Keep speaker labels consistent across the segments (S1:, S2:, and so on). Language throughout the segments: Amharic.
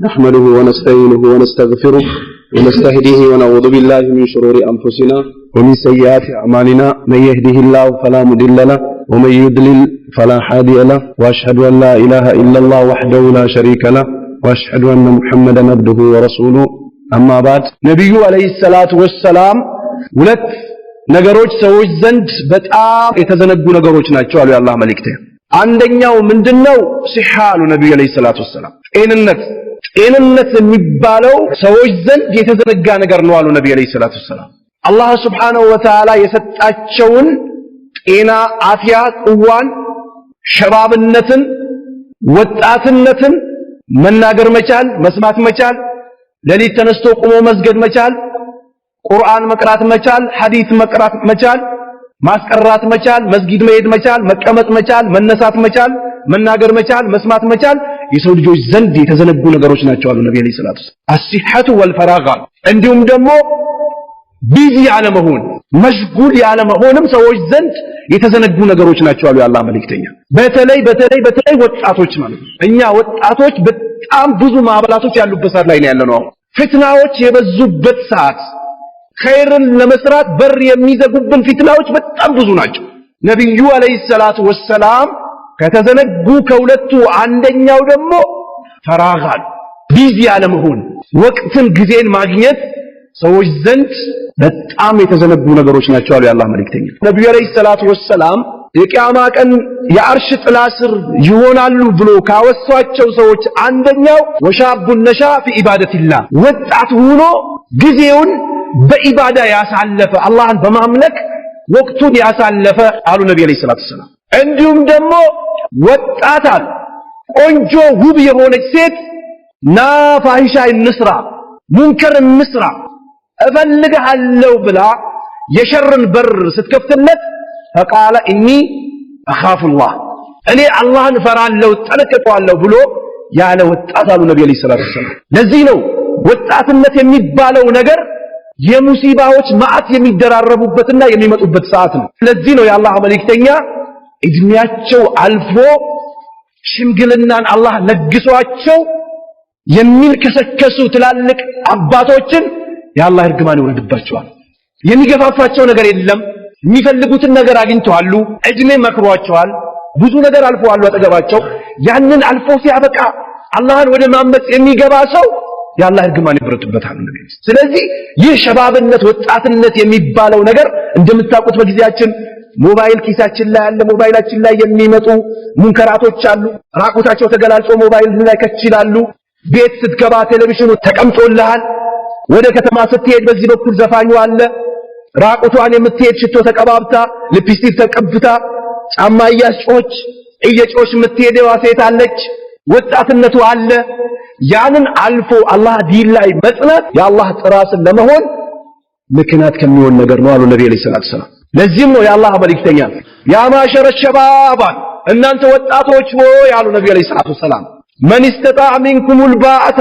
S1: نحمده ونستعينه ونستغفره ونستهديه ونعوذ بالله من شرور أنفسنا ومن سيئات أعمالنا من يهده الله فلا مضل له ومن يضلل فلا هادي له وأشهد أن لا إله إلا الله وحده لا شريك له وأشهد أن محمدا عبده ورسوله أما بعد نبي عليه الصلاة والسلام ሁለት ነገሮች ሰዎች ዘንድ በጣም የተዘነጉ ነገሮች ናቸው አሉ የአላህ መልእክተኛ አንደኛው ምንድነው ሲሃሉ ነብዩ አለይሂ ሰላቱ ወሰለም ጤንነት የሚባለው ሰዎች ዘንድ የተዘነጋ ነገር ነው አሉ ነብዩ አለይሂ ሰላቱ ወሰለም አላህ Subhanahu Wa Ta'ala የሰጣቸውን ጤና አፍያ ቁዋን ሸባብነትን ወጣትነትን መናገር መቻል መስማት መቻል ለሊት ተነስቶ ቆሞ መስገድ መቻል ቁርአን መቅራት መቻል ሐዲስ መቅራት መቻል ማስቀራት መቻል መስጊድ መሄድ መቻል መቀመጥ መቻል መነሳት መቻል መናገር መቻል መስማት መቻል የሰው ልጆች ዘንድ የተዘነጉ ነገሮች ናቸው አሉ ነብዩ ሰለላሁ ዐለይሂ ወሰለም አሲሐቱ ወልፈራጋ እንዲሁም ደግሞ ቢዚ ያለመሆን መሽጉል ያለመሆንም ሰዎች ዘንድ የተዘነጉ ነገሮች ናቸው አሉ የአላህ መልእክተኛ በተለይ ወጣቶች ማለት እኛ ወጣቶች በጣም ብዙ ማዕበላቶች ያሉበት ሰዓት ላይ ነው ያለነው ፍትናዎች የበዙበት ሰዓት ኸይርን ለመስራት በር የሚዘጉብን ፍትናዎች በጣም ብዙ ናቸው ነብዩ አለይሂ ሰላቱ ወሰለም ከተዘነጉ ከሁለቱ አንደኛው ደግሞ ፈራጋል ቢዚ ያለመሆን ወቅትን ጊዜን ማግኘት ሰዎች ዘንድ በጣም የተዘነጉ ነገሮች ናቸው አሉ የአላህ መልእክተኛ ነብዩ አለይሂ ሰላቱ ወሰለም የቂያማ ቀን የአርሽ ጥላ ስር ይሆናሉ ብሎ ካወሷቸው ሰዎች አንደኛው ወሻቡ ነሻ في ኢባደቲላህ ወጣት ሆኖ ጊዜውን በኢባዳ ያሳለፈ አላህን በማምለክ ወቅቱን ያሳለፈ አሉ ነብዩ አለይሂ ሰላቱ ወሰለም እንዲሁም ደግሞ ወጣታል ቆንጆ ውብ የሆነች ሴት ናፋሂሻ እንስራ ሙንከር እንስራ እፈልግሃለሁ ብላ የሸርን በር ስትከፍትለት فقال اني اخاف الله እኔ አላህን ፈራለሁ ጠነቀቀዋለሁ ብሎ ያለ ወጣት አሉ ነብዩ አለይሂ ሰላቱ ወሰለም ለዚህ ነው ወጣትነት የሚባለው ነገር የሙሲባዎች ማአት የሚደራረቡበትና የሚመጡበት ሰዓት ነው ለዚህ ነው የአላህ መልእክተኛ እድሜያቸው አልፎ ሽምግልናን አላህ ለግሷቸው የሚልከሰከሱ ትላልቅ አባቶችን የአላህ እርግማን ይወርድባቸዋል የሚገፋፋቸው ነገር የለም የሚፈልጉትን ነገር አግኝተዋል እድሜ መክሯቸዋል ብዙ ነገር አልፈዋል አጠገባቸው ያንን አልፎ ሲያበቃ አላህን ወደ ማመጽ የሚገባ ሰው ያላህ እርግማን ይበረቱበታል ነብዩ ስለዚህ ይህ ሸባብነት ወጣትነት የሚባለው ነገር እንደምታውቁት በጊዜያችን ሞባይል ኪሳችን ላይ ያለ ሞባይላችን ላይ የሚመጡ ሙንከራቶች አሉ ራቁታቸው ተገላልጾ ሞባይል ላይ ከችላሉ ቤት ስትገባ ቴሌቪዥኑ ተቀምጦልሃል ወደ ከተማ ስትሄድ በዚህ በኩል ዘፋኙ አለ ራቁቷን የምትሄድ ሽቶ ተቀባብታ ሊፕስቲክ ተቀብታ ጫማ እያስጮች እየጮሽ የምትሄደው ሴት አለች ወጣትነቱ አለ ያንን አልፎ አላህ ዲን ላይ መጽናት የአላህ ጥራስን ለመሆን ምክንያት ከሚሆን ነገር ነው አሉ ነብዩ ሰለላሁ ዐለይሂ ወሰለም ለዚህም ነው የአላህ መልእክተኛ ያ ማሸረ ሸባባ እናንተ ወጣቶች ሆይ ያሉ ነብዩ ሰለላሁ ዐለይሂ ወሰለም ማን استطاع منكم الباءة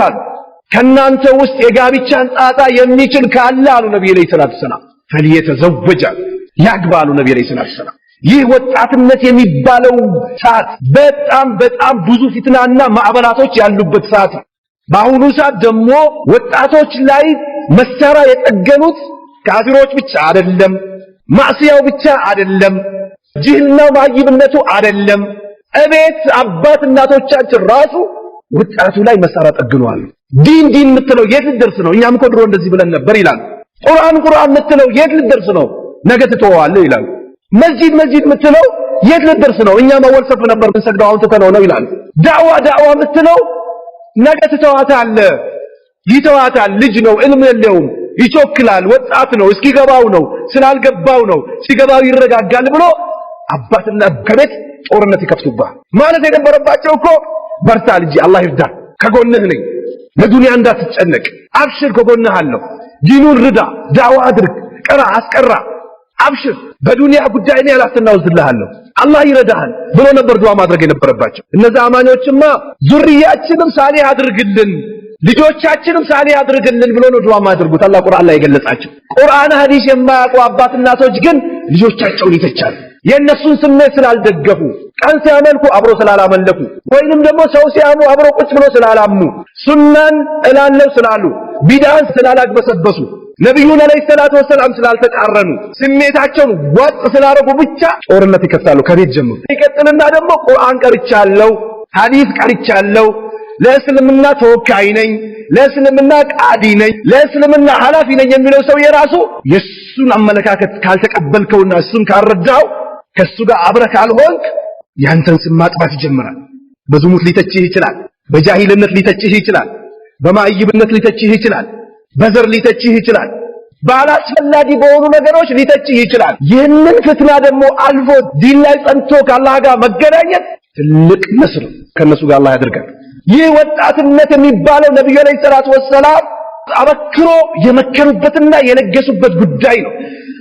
S1: ከናንተ ውስጥ የጋብቻን ጣጣ የሚችል ካለ አሉ ነብዩ ሰለላሁ ዐለይሂ ወሰለም فليتزوج ያግባሉ ነብዩ ሰለላሁ ዐለይሂ ወሰለም ይህ ወጣትነት የሚባለው ሰዓት በጣም ብዙ ፍትናና ማዕበላቶች ያሉበት ሰዓት በአሁኑ ሰዓት ደግሞ ወጣቶች ላይ መሳሪያ የጠገኑት ካፊሮች ብቻ አይደለም ማዕሲያው ብቻ አይደለም ጅህልናው ማይብነቱ አይደለም እቤት አባት እናቶቻችን ራሱ ወጣቱ ላይ መሳሪያ ጠግነዋል ዲን የምትለው የት ልደርስ ነው እኛም እኮ ድሮ እንደዚህ ብለን ነበር ይላል ቁርአን የምትለው የት ልደርስ ነው ነገ ትተዋለህ ይላል መስጂድ የምትለው የት ልደርስ ነው እኛ መወልሰፍ ነበር እንሰግደው አሁን ተከነው ነው ይላል ዳዕዋ የምትለው ነገ ትተዋታለህ ይተዋታል ልጅ ነው ዕልም የለውም ይቾክላል ወጣት ነው እስኪገባው ነው ስላልገባው ነው ሲገባው ይረጋጋል ብሎ አባትና ከቤት ጦርነት ይከፍቱባል ማለት የነበረባቸው እኮ በርታ ልጅ አላህ ይርዳ ከጎንህ ነኝ ለዱንያ እንዳትጨነቅ አብሽር ከጎንህ አለው ዲኑን ርዳ ዳዕዋ አድርግ ቀራ አስቀራ አብሽር በዱንያ ጉዳይ ላይ አላስተናውዝልሃለሁ አላህ ይረዳሃል ብሎ ነበር ዱዓ ማድረግ የነበረባቸው እነዛ አማኞችማ ዙሪያችንም ሳሊህ አድርግልን ልጆቻችንም ሳሊህ አድርግልን ብሎ ነው ዱዓ ማድረጉት አላህ ቁርአን ላይ የገለጻቸው ቁርአን ሐዲስ የማያውቁ አባት እናቶች ግን ልጆቻቸውን ይተቻሉ የነሱን ስሜት ስላልደገፉ
S2: ቀን ሲያመልኩ አብሮ ስላላመለኩ ወይንም ደግሞ ሰው ሲያሙ አብሮ ቁጭ ብሎ ስላላሙ ሱናን እላለው ስላሉ ቢድዓን ስላላግበሰበሱ ነብዩን አለይሂ ሰላቱ ወሰለም ስላልተቃረኑ ስሜታቸውን ወጥ ስላረጉ ብቻ ጦርነት ይከፍታሉ ከቤት ጀምሮ። ይቀጥልና ደግሞ ቁርአን ቀርቻለሁ ሐዲስ ቀርቻለሁ ለእስልምና ተወካይ ነኝ ለእስልምና ቃዲ ነኝ ለእስልምና ሐላፊ ነኝ የሚለው ሰው የራሱ የሱን አመለካከት ካልተቀበልከውና እሱን ካልረዳው ከሱ ጋር አብረህ ካልሆንክ ያንተን ስም ማጥፋት ይጀምራል። በዝሙት ሊተችህ ይችላል፣ በጃሂልነት ሊተችህ ይችላል፣ በማይብነት ሊተችህ ይችላል፣ በዘር ሊተችህ ይችላል፣ ባላስፈላጊ በሆኑ ነገሮች ሊተችህ ይችላል። ይህንን ፍትና ደግሞ አልፎ ዲን ላይ ጸንቶ ከአላህ ጋር መገናኘት ትልቅ ነስር ከነሱ ጋር አላህ ያደርጋል። ይህ ወጣትነት የሚባለው ነብዩ አለይሂ ሰላቱ ወሰለም አበክሮ የመከሩበትና የነገሱበት ጉዳይ ነው።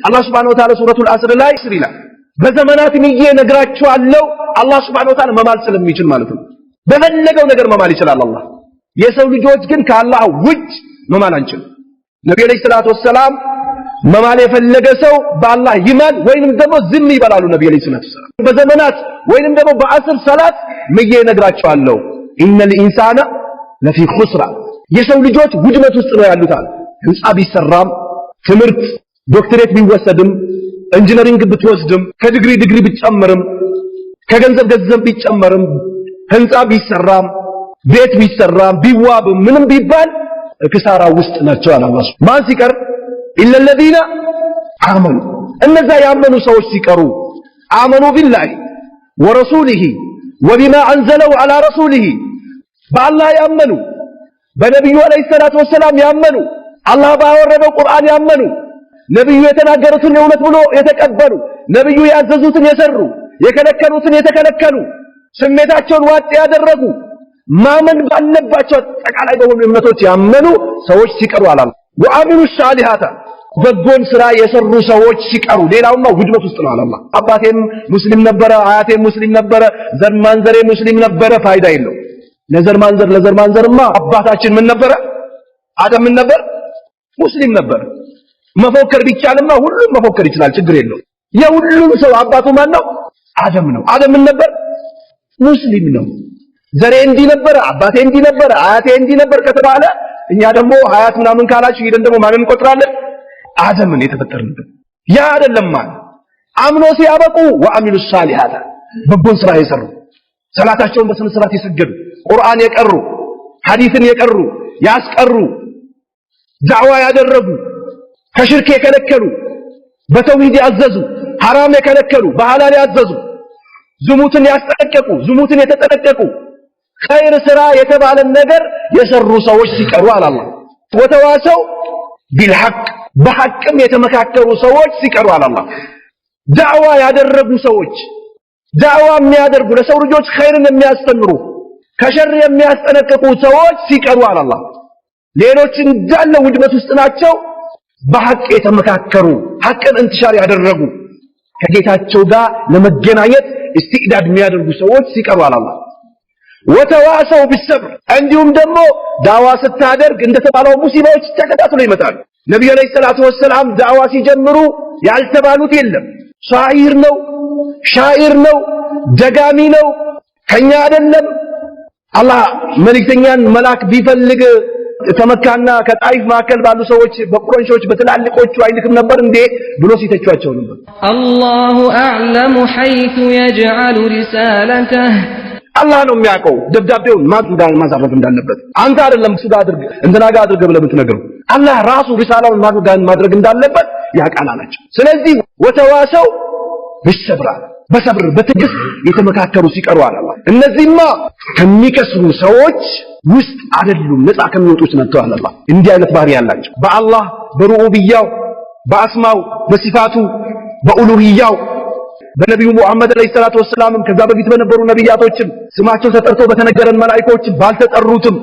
S2: አላህ Subhanahu Wa Ta'ala ሱረቱል አስር ላይ ይላል በዘመናት ምዬ ነግራችኋለሁ። አላህ Subhanahu Wa Ta'ala መማል ስለሚችል ማለት ነው። በፈለገው ነገር መማል ይችላል አላህ። የሰው ልጆች ግን ከአላህ ውጭ መማል አንችልም። ነብዩ አለይሂ ሰላቱ ወሰለም መማል የፈለገ ሰው በአላህ ይማል ወይንም ደግሞ ዝም ይበላሉ። ነብዩ አለይሂ ሰላቱ ወሰለም በዘመናት ወይንም ደግሞ በአስር ሰላት ምዬ ነግራችኋለሁ ኢነል ኢንሳና ለፊ ኹስራ የሰው ልጆች ውድመት ውስጥ ነው ያሉት። ህንጻ ቢሰራም ትምህርት ዶክተሬት ቢወሰድም ኢንጂነሪንግ ብትወስድም ከዲግሪ ቢጨመርም ከገንዘብ ቢጨመርም ህንጻ ቢሰራም ቤት ቢሰራም ቢዋብም ምንም ቢባል ክሳራ ውስጥ ናቸው አላህ። ማን ሲቀር ኢላ الذين آمنوا እነዛ ያመኑ ሰዎች ሲቀሩ አመኑ ቢላሂ ወረሱሊሂ ወቢማ አንዘለው على رسوله በአላህ ያመኑ በነብዩ አለይሂ ሰላቱ ወሰለም ያመኑ አላህ ባወረደው ቁርአን ያመኑ ነብዩ የተናገሩትን እውነት ብሎ የተቀበሉ ነብዩ ያዘዙትን የሰሩ የከለከሉትን የተከለከሉ ስሜታቸውን ዋጥ ያደረጉ ማመን ባለባቸው ጠቃላይ በሆኑ እምነቶች ያመኑ ሰዎች ሲቀሩ አላህ ወአሚሉ ሷሊሃታ በጎን ስራ የሰሩ ሰዎች ሲቀሩ ሌላውማ ውድመት ውስጥ ነው አላህ። አባቴም ሙስሊም ነበረ አያቴም ሙስሊም ነበረ ዘርማንዘሬ ሙስሊም ነበረ ፋይዳ የለው። ለዘርማንዘርማ አባታችን ምን ነበረ? አደም ምን ነበር? ሙስሊም ነበር። መፎከር ቢቻልማ ሁሉም መፎከር ይችላል ችግር የለው። የሁሉም ሰው አባቱ ማን ነው? አደም ነው። አደም ምን ነበር? ሙስሊም ነው። ዘሬ እንዲህ ነበር አባቴ እንዲህ ነበር አያቴ እንዲህ ነበር ከተባለ እኛ ደግሞ ሀያት ምናምን ካላችሁ ሄደን ደግሞ ማንን እንቆጥራለን? አደምን የተፈጠርንበት ያ አይደለም ማለት አምኖ ሲያበቁ ወአሚሉ ሷሊሃት በጎን ስራ የሰሩ ሰላታቸውን በስነ ስርዓት የሰገዱ ቁርአን የቀሩ ሐዲስን የቀሩ ያስቀሩ ዳዕዋ ያደረጉ ከሽርክ የከለከሉ በተውሂድ ያዘዙ ሐራም የከለከሉ በሐላል ያዘዙ ዝሙትን ያስጠነቀቁ ዝሙትን የተጠነቀቁ ኸይር ስራ የተባለ ነገር የሰሩ ሰዎች ሲቀሩ አላህ ወተዋሰው ቢልሐቅ በሐቅም የተመካከሩ ሰዎች ሲቀሩ አላህ ዳዕዋ ያደረጉ ሰዎች ዳዕዋ የሚያደርጉ ለሰው ልጆች ኸይርን የሚያስተምሩ ከሸር የሚያስጠነቅቁ ሰዎች ሲቀሩ አላህ ሌሎች እንዳለ ውድመት ውስጥ ናቸው። በሐቅ የተመካከሩ ሐቅን እንትሻር ያደረጉ ከጌታቸው ጋር ለመገናኘት استعداد የሚያደርጉ ሰዎች ሲቀሩ አላህ ወተዋሰው ቢሰብር እንዲሁም ደግሞ ዳዋ ስታደርግ እንደተባለው ሙሲባዎች ተከታትለው ይመጣሉ። ነብዩ አለይሂ ሰላቱ ወሰለም ዳዋ ሲጀምሩ ያልተባሉት የለም። ሻኢር ነው፣ ሻኢር ነው፣ ደጋሚ ነው፣ ከኛ አይደለም። አላህ መልእክተኛን መላክ ቢፈልግ ከመካና ከጣይፍ ማከል ባሉ ሰዎች በቁረንሾች በትላልቆቹ አይልክም ነበር እንዴ ብሎ ሲተቿቸው ነበር።
S3: አላሁ አዕለሙ ሐይቱ የጅዐሉ ሪሳለተህ
S2: አላህ ነው የሚያውቀው ደብዳቤውን ማዛረፍ እንዳለበት። አንተ አይደለም እሱ ጋር አድርግ እንትና ጋር አድርግ ብለህ ብትነግረው አላህ ራሱ ሪሳላውን ማድረግ እንዳለበት ያውቃል አላቸው። ስለዚህ ወተዋሰው ቢሰብር በሰብር በትዕግስት የተመካከሩ ሲቀሩ አላህ እነዚህማ ከሚከስሩ ሰዎች ውስጥ አይደሉም ነፃ ከሚወጡት ናቸው አላህ። እንዲህ አይነት ባህሪ ያላቸው በአላህ በሩቡብያው በአስማው በሲፋቱ በኡሉሂያው በነብዩ ሙሐመድ አለይሂ ሰላቱ ወሰለም ከዛ በፊት በነበሩ ነብያቶችም ስማቸው ተጠርቶ በተነገረን መላእክቶችም ባልተጠሩትም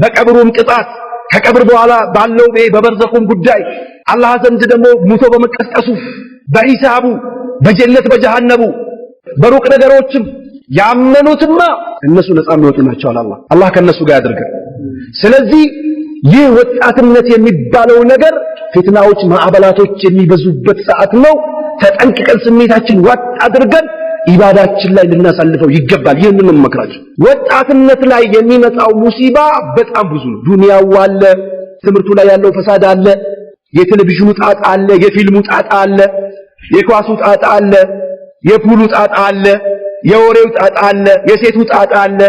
S2: በቀብሩም ቅጣት ከቀብር በኋላ ባለው በበርዘኹም ጉዳይ አላህ ዘንድ ደግሞ ሙቶ በመቀስቀሱ በሂሳቡ በጀነት በጀሃነሙ በሩቅ ነገሮችም ያመኑትማ እነሱ ነፃ የሚወጡ ናቸው አላህ። አላህ ከነሱ ጋር ያድርገን። ስለዚህ ይህ ወጣትነት የሚባለው ነገር ፊትናዎች ማዕበላቶች የሚበዙበት ሰዓት ነው። ተጠንቅቀን ስሜታችን ዋጥ አድርገን ኢባዳችን ላይ ልናሳልፈው ይገባል። ይሄንን ነው መከራችሁ። ወጣትነት ላይ የሚመጣው ሙሲባ በጣም ብዙ ነው። ዱንያው አለ፣ ትምህርቱ ላይ ያለው ፈሳድ አለ፣ የቴሌቪዥኑ ጣጣ አለ፣ የፊልሙ ጣጣ አለ፣ የኳሱ ጣጣ አለ፣ የፑሉ ጣጣ አለ፣ የወሬው ጣጣ አለ፣ የሴቱ ጣጣ አለ፣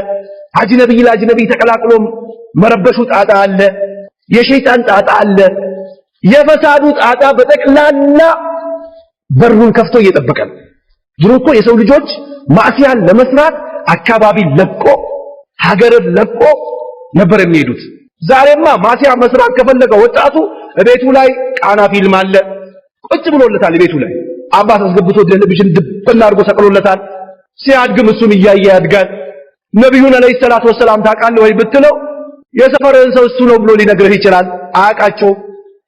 S2: አጅነብይ ለአጅነብይ ተቀላቅሎ መረበሹ ጣጣ አለ፣ የሸይጣን ጣጣ አለ። የፈሳዱ ጣጣ በጠቅላላ በሩን ከፍቶ እየጠበቀ ነው። ድሮ እኮ የሰው ልጆች ማዕሲያን ለመስራት አካባቢ ለቆ ሀገርን ለቆ ነበር የሚሄዱት። ዛሬማ ማዕሲያ መስራት ከፈለገ ወጣቱ ቤቱ ላይ ቃና ፊልም አለ፣ ቁጭ ብሎለታል። ቤቱ ላይ አባት አስገብቶ ቴሌቪዥን ድብና አድርጎ ሰቅሎለታል። ሲያድግም እሱም እያየ ያድጋል። ነብዩን አለይሂ ሰላቱ ወሰላም ታውቃለህ ወይ ብትለው የሰፈረን ሰው እሱ ነው ብሎ ሊነግርህ ይችላል። አያውቃቸው።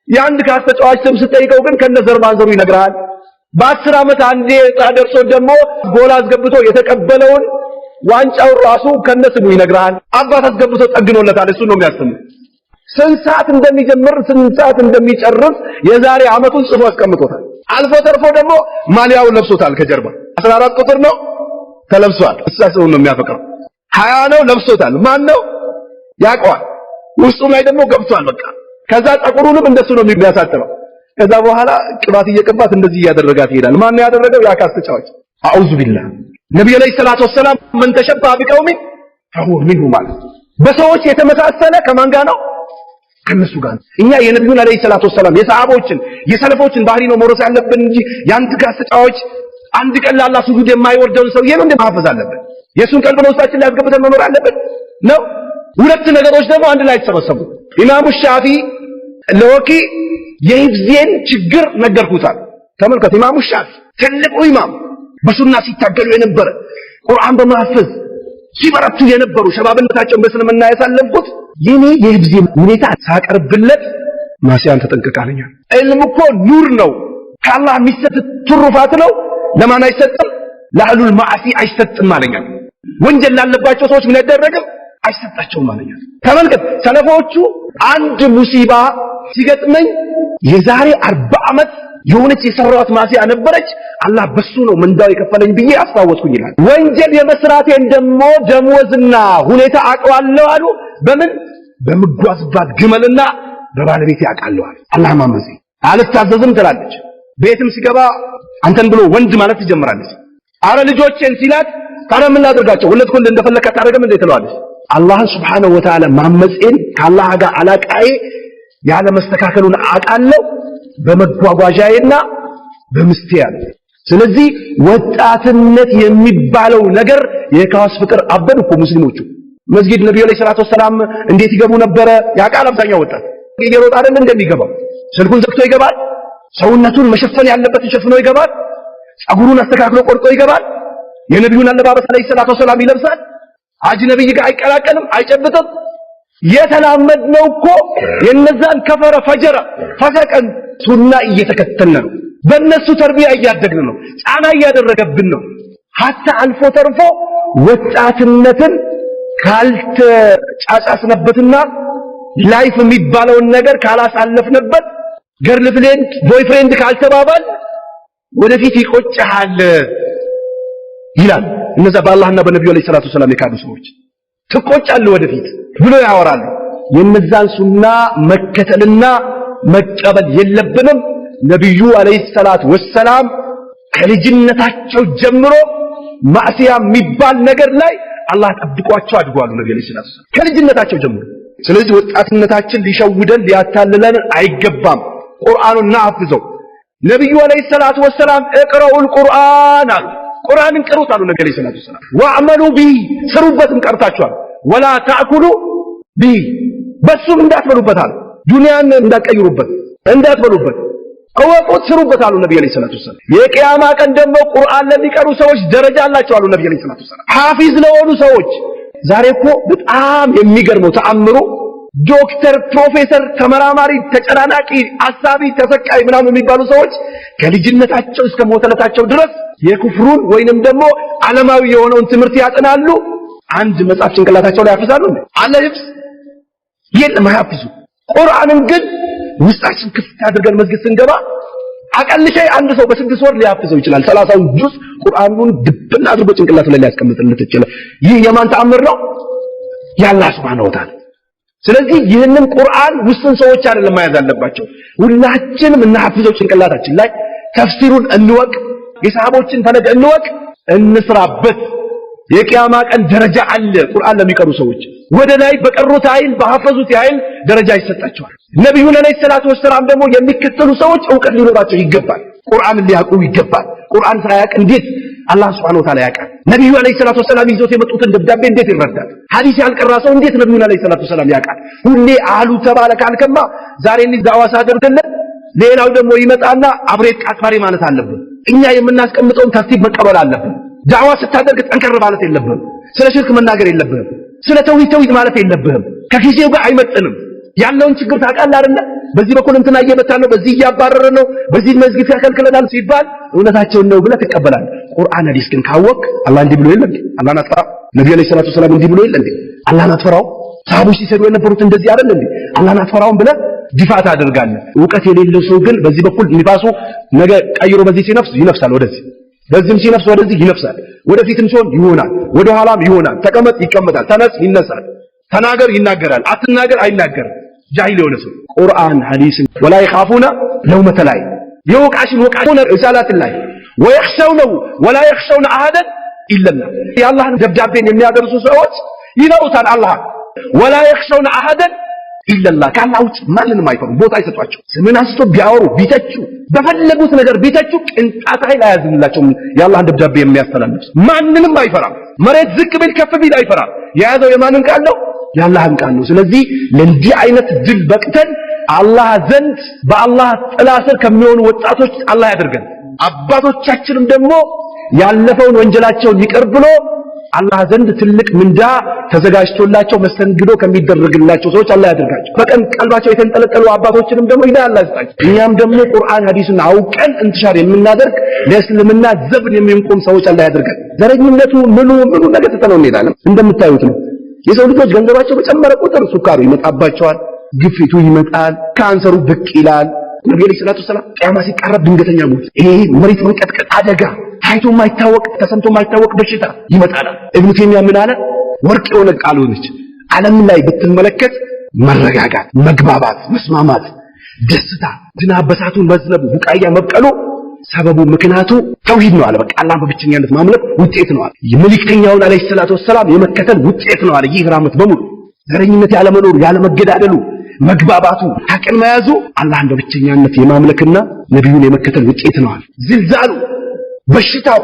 S2: የአንድ ካስ ተጫዋች ስም ስጠይቀው ግን ከነዘር ማንዘሩ ይነግራል። በ10 ዓመት አንዴ ዕጣ ደርሶ ደግሞ ጎል አስገብቶ የተቀበለውን ዋንጫው ራሱ ከነስሙ ይነግራል። አባት አስገብቶ ጠግኖለታል። እሱ ነው የሚያስተምር። ስንት ሰዓት እንደሚጀምር ስንት ሰዓት እንደሚጨርስ የዛሬ ዓመቱን ጽፎ አስቀምጦታል። አልፎ ተርፎ ደግሞ ማሊያውን ለብሶታል። ከጀርባ 14 ቁጥር ነው ተለብሷል። እሳቸው ነው የሚያፈቅረው። 20 ነው ለብሶታል። ማን ነው ያውቀዋል። ውስጡ ላይ ደግሞ ገብቷል። በቃ ከዛ ፀጉሩንም እንደሱ ነው የሚያሳጥረው። ከዛ በኋላ ቅባት እየቀባት እንደዚህ እያደረጋት ይሄዳል። ማን ነው ያደረገው? ያካስ ተጫዋች። አዑዙ ቢላህ። ነብዩ አለይሂ ሰላቱ ወሰላም ምን ተሸባ ቢቀውሚ ፈሁ ሚንሁ ማለት በሰዎች የተመሳሰለ ከማን ጋር ነው? ከነሱ ጋር። እኛ የነብዩን አለይሂ ሰላቱ ወሰላም የሰሃቦችን የሰለፎችን ባህሪ ነው መውረስ ያለብን እንጂ ያንተ ካስ ተጫዋች አንድ ቀን ለአላህ ሱጁድ የማይወርደውን ሰው የምን ማፈዝ አለብን? የሱን ቀልብ ነው ውስጣችን ላይ አስገብተን መኖር አለብን ነው። ሁለት ነገሮች ደግሞ አንድ ላይ ተሰበሰቡ። ኢማሙ ሻፊ ለወቂ የሂፍዝን ችግር ነገርኩታል። ተመልከት፣ ኢማሙ ሻፊ ትልቁ ኢማም በሱና ሲታገሉ የነበረ ቁርአን በማፈዝ ሲበረቱ የነበሩ ሸባብነታቸውን በእስልምና ያሳለፉት የኔ የሂፍዝን ሁኔታ ሳቀርብለት ማሲያን ተጠንቀቃለኛ። ዕልም እኮ ኑር ነው፣ ከአላህ የሚሰጥ ትሩፋት ነው። ለማን አይሰጥም? ለአህሉል ማዕሲ አይሰጥም አለኛል። ወንጀል ላለባቸው ሰዎች ምን አይደረግም? አይሰጣቸውም አለኛል። ተመልከት፣ ሰለፎቹ አንድ ሙሲባ ሲገጥመኝ የዛሬ 40 ዓመት የሆነች የሰራዋት ማሲያ ነበረች፣ አላህ በሱ ነው ምንዳው የከፈለኝ ብዬ አስታወስኩኝ ይላል። ወንጀል የመስራቴን ደግሞ ደሞዝና ሁኔታ አውቀዋለሁ አሉ። በምን? በመጓዝባት ግመልና በባለቤቴ አውቃለሁ አሉ። አላህ ማመዚ አልታዘዝም ትላለች። ቤትም ሲገባ አንተን ብሎ ወንድ ማለት ትጀምራለች። አረ ልጆቼን ሲላት ታዲያ ምን ላድርጋቸው? ሁለት ኮል እንደፈለከ ታረገም እንዴ ትለዋለች። አላህን ሱብሓነሁ ወተዓላ ማመጽን ከአላህ ጋር አላቃዬ ያለ መስተካከሉን አውቃለሁ በመጓጓዣዬና በምስቴ ያለ። ስለዚህ ወጣትነት የሚባለው ነገር የካስ ፍቅር አበዱ እኮ ሙስሊሞቹ። መስጊድ ነብዩ አለይሂ ሰላቱ ወሰላም እንዴት ይገቡ ነበረ? ያውቃል አብዛኛው ወጣት። እየሮጠ አይደል እንደሚገባው፣ ስልኩን ዘግቶ ይገባል። ሰውነቱን መሸፈን ያለበትን ሸፍኖ ይገባል። ጸጉሩን አስተካክሎ ቆርጦ ይገባል። የነብዩን አለባበስ አለይሂ ሰላቱ ወሰላም ይለብሳል። አጅነብይ ጋር አይቀላቀልም፣ አይጨብጥም። የተላመድነው እኮ የነዛን ከፈረ ፈጀረ ፈሰቀን ሱና እየተከተልን ነው። በእነሱ ተርቢያ እያደግን ነው። ጫና እያደረገብን ነው። ሀታ አልፎ ተርፎ ወጣትነትን ካልተጫጫስነበትና ላይፍ የሚባለውን ነገር ካላሳለፍንበት ገርል ፍሬንድ ቦይፍሬንድ ካልተባባል ወደፊት ይቆጭሃል ይላል። እነዛ በአላህና በነብዩ አለይሂ ሰላቱ ወሰላም የካዱ ሰዎች ትቆጫለህ ወደፊት ብሎ ያወራሉ። የነዛን ሱና መከተልና መቀበል የለብንም። ነብዩ አለይሂ ሰላቱ ወሰላም ከልጅነታቸው ጀምሮ ማዕሲያ የሚባል ነገር ላይ አላህ ጠብቋቸው አድጓሉ። ነብዩ አለይሂ ሰላቱ ወሰላም ከልጅነታቸው ጀምሮ። ስለዚህ ወጣትነታችን ሊሸውደን ሊያታልለን አይገባም። ቁርአኑን ናፍዘው ነብዩ አለይሂ ሰላቱ ወሰላም እቅረኡል ቁርአን አሉ። ቁርአንን ቅሩት አሉ ነብዩ አለይሂ ሰላቱ ወሰላም። ወአመሉ ቢሂ ስሩበትም ቀርታችኋል። ወላ ተአኩሉ ቢሂ በሱም እንዳትበሉበት አሉ። ዱንያን እንዳትቀይሩበት እንዳትበሉበት እወቁት ስሩበት አሉ ነብዩ አለይሂ ሰላቱ ወሰላም። የቂያማ ቀን ደግሞ ቁርአን ለሚቀሩ ሰዎች ደረጃ አላቸው አሉ ነብዩ አለይሂ ሰላቱ ወሰላም። ሐፊዝ ለሆኑ ሰዎች ዛሬ እኮ በጣም የሚገርመው ተአምሩ ዶክተር፣ ፕሮፌሰር፣ ተመራማሪ፣ ተጨናናቂ፣ አሳቢ፣ ተሰቃይ ምናምን የሚባሉ ሰዎች ከልጅነታቸው እስከ ሞተለታቸው ድረስ የኩፍሩን ወይንም ደግሞ ዓለማዊ የሆነውን ትምህርት ያጠናሉ። አንድ መጽሐፍ ጭንቅላታቸው ላይ ያፈዛሉ እንዴ? አለ ይብስ የለም አያፍዙ። ቁርአንን ግን ውስጣችን ክፍት አድርገን መስጊድ ስንገባ አቀል ሸይ አንድ ሰው በ6 ወር ሊያፍዘው ይችላል 30 ጁዝ ቁርአኑን ድብና አድርጎ ጭንቅላቱ ላይ ሊያስቀምጥለት ይችላል ይህ የማን ተአምር ነው ያላህ Subhanahu Wa Ta'ala ስለዚህ ይህንን ቁርአን ውስን ሰዎች አይደለም መያዝ አለባቸው ሁላችንም እናሐፍዘው ጭንቅላታችን ላይ ተፍሲሩን እንወቅ የሰሃቦችን ፈለግ እንወቅ እንስራበት የቂያማ ቀን ደረጃ አለ ቁርአን ለሚቀሩ ሰዎች ወደ ላይ በቀሩት አይል በሐፈዙት አይል ደረጃ ይሰጣቸዋል ነብዩን አለይሂ ሰላቱ ወሰለም ደግሞ የሚከተሉ ሰዎች ዕውቀት ሊኖራቸው ይገባል ቁርአን ሊያውቁ ይገባል ቁርአን ሳያውቅ እንዴት አላህ Subhanahu Wa Ta'ala ያውቃል ነብዩ አለይሂ ሰላቱ ወሰለም ይዞት የመጡትን ደብዳቤ እንዴት ይረዳል ሐዲስ ያልቀራ ሰው እንዴት ነብዩን አለይሂ ሰላቱ ወሰለም ያውቃል ሁሌ አሉ ተባረከ አልከማ ዛሬ እንዲህ ዳዋ ሳደርግለት ሌላው ደግሞ ይመጣና አብሬት ቃጥባሪ ማለት አለብን እኛ የምናስቀምጠውን ተርቲብ መቀበል አለብን ዳዋ ስታደርግ ጠንከር ማለት የለብህም ስለ ሽርክ መናገር የለብህም ስለ ተውሂድ ማለት የለብህም ከጊዜው ጋር አይመጥንም ያለውን ችግር ታውቃለህ አይደል በዚህ በኩል እንትና እየመታ ነው በዚህ እያባረረ ነው በዚህ መስጊድ ያከልክለናል ሲባል እውነታቸውን ነው ብለህ ትቀበላለህ ቁርአን ሐዲስ ግን ካወቅ አላህ እንዲህ ብሎ የለም አላህን አትፈራ ነብዩ አለይሂ ሰላቱ ሰላም እንዲህ ብሎ የለም አላህን አትፈራው ሰሃቦች ሲሰሩ የነበሩት እንደዚህ አይደል እንዴ አላህን አትፈራውም ብለህ ዲፋት አድርጋለህ ዕውቀት የሌለው ሰው ግን በዚህ በኩል ንፋሱ ነገ ቀይሮ በዚህ ሲነፍስ ይነፍሳል ወደዚህ በዚህም ሲነፍስ ወደዚህ ይነፍሳል ወደፊትም ሲሆን ይሆናል ወደ ኋላም ይሆናል ተቀመጥ ይቀመጣል ተነስ ይነሳል ተናገር ይናገራል አትናገር አይናገርም ጃሂል የሆነ ሰው ቁርአን ሐዲስ ወላ ይخافون لومة لائم የወቃሽን ወቃሽን ሪሳላት ላይ ወይخشونه ولا يخشون احدا الا الله የአላህን ደብዳቤን የሚያደርሱ ሰዎች ይነውታል አላህ ولا يخشون احدا الا الله ካላህ ውጭ ማንንም አይፈሩ ቦታ አይሰጧቸው ስምን አስቶ ቢያወሩ ቢተቹ በፈለጉት ነገር ቢተቹ ቅንጣት ኃይል አያዝንላቸው የአላህን ደብዳቤ የሚያስተላልፍ ማንንም አይፈራም መሬት ዝቅ ቢል ከፍ ቢል አይፈራም የያዘው የማንን ቃል ነው ያላህን ቃል ነው ስለዚህ ለዚህ አይነት ድል በቅተን አላህ ዘንድ በአላህ ጥላ ስር ከሚሆኑ ወጣቶች አላህ ያደርገን አባቶቻችንም ደግሞ ያለፈውን ወንጀላቸውን ይቅር ብሎ አላህ ዘንድ ትልቅ ምንዳ ተዘጋጅቶላቸው መስተንግዶ ከሚደረግላቸው ሰዎች አላህ ያደርጋቸው በቀን ቀልባቸው የተንጠለጠሉ አባቶችንም ደግሞ ይላል አላህ ይስጣቸው እኛም ደግሞ ቁርአን ሐዲስን አውቀን እንትሻር የምናደርግ ለእስልምና ዘብን የሚንቆም ሰዎች አላህ ያደርጋል ዘረኝነቱ ምኑ ነገር ተተነው እንሄዳለን እንደምታዩት ነው የሰው ልጆች ገንዘባቸው በጨመረ ቁጥር ሱካሩ ይመጣባቸዋል ግፊቱ ይመጣል ካንሰሩ ብቅ ይላል ነብዩ ሰለላሁ ዐለይሂ ወሰለም ቂያማ ሲቀርብ ድንገተኛ ሞት ይሄ መሬት መንቀጥቀጥ አደጋ ታይቶ ማይታወቅ ተሰምቶ ማይታወቅ በሽታ ይመጣል ኢብኑ ተይሚያ ምን አለ ወርቅ የሆነ ቃል ሆነች ዓለም ላይ ብትመለከት መረጋጋት መግባባት መስማማት ደስታ ዝናብ በሳቱ መዝነብ ቡቃያ መብቀሉ ሰበቡ ምክንያቱ ተውሂድ ነው አለ በቃ አላህን በብቸኛነት ማምለክ ውጤት ነው አለ የመልእክተኛውን አለይሂ ሰላቱ ወሰለም የመከተል ውጤት ነው አለ ይህ ራመት በሙሉ ዘረኝነት ያለ መኖር ያለ መገዳደሉ መግባባቱ ሐቅን መያዙ አላህን በብቸኛነት የማምለክና ነብዩን የመከተል ውጤት ነው አለ ዝልዛሉ በሽታው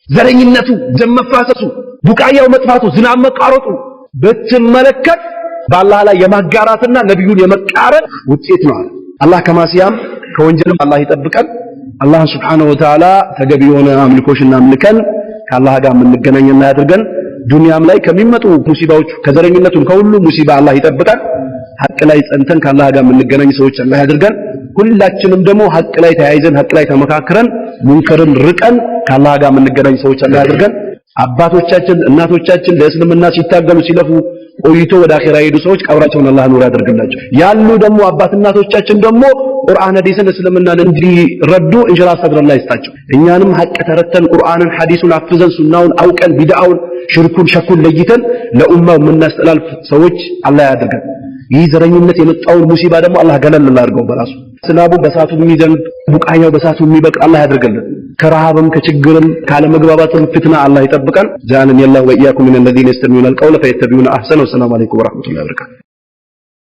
S2: ዘረኝነቱ ደም መፋሰሱ ቡቃያው መጥፋቱ ዝናብ መቃረጡ በትመለከት በአላህ ላይ የማጋራትና ነብዩን የመቃረን ውጤት ነው አለ አላህ ከማሲያም ከወንጀልም አላህ ይጠብቀን አላህ Subhanahu Wa Ta'ala ተገቢ የሆነ አምልኮሽና አምልከን ከአላህ ጋር የምንገናኝና ያድርገን ዱንያም ላይ ከሚመጡ ሙሲባዎች ከዘረኝነቱም ከሁሉ ሙሲባ አላህ ይጠብቀን ሐቅ ላይ ጸንተን ከአላህ ጋር የምንገናኝ ሰዎች አላህ ያድርገን ሁላችንም ደግሞ ሐቅ ላይ ተያይዘን ሐቅ ላይ ተመካክረን ሙንከርን ርቀን ከአላህ ጋር የምንገናኝ ሰዎች አላህ ያድርገን አባቶቻችን እናቶቻችን ለእስልምና ሲታገሉ ሲለፉ ቆይቶ ወደ አኺራ ሄዱ ሰዎች ቀብራቸውን አላህ ኑር ያደርግላቸው ያሉ ደግሞ አባት እናቶቻችን ደግሞ ቁርአን ሐዲስን እስልምናን እንዲረዱ ኢንሻአላህ ሰብረላ ይስጣቸው እኛንም ሐቅ ተረተን ቁርአንን ሐዲሱን አፍዘን ሱናውን አውቀን ቢድዓውን ሽርኩን ሸኩን ለይተን ለኡማው የምናስተላልፍ ሰዎች አላህ ያድርገን ይህ ዘረኝነት የመጣውን ሙሲባ ደግሞ አላህ ገለል አድርገው በራሱ ስናቡ በሳቱ የሚዘንብ ቡቃያው በሳቱ የሚበቅ አላህ ያድርገልን ከረሃብም ከችግርም ካለ መግባባትም ፍትና አላህ ይጠብቀን ጃነን የላሁ ወኢያኩም من الذين يستمعون القول فيتبعون احسنه والسلام عليكم ورحمه الله وبركاته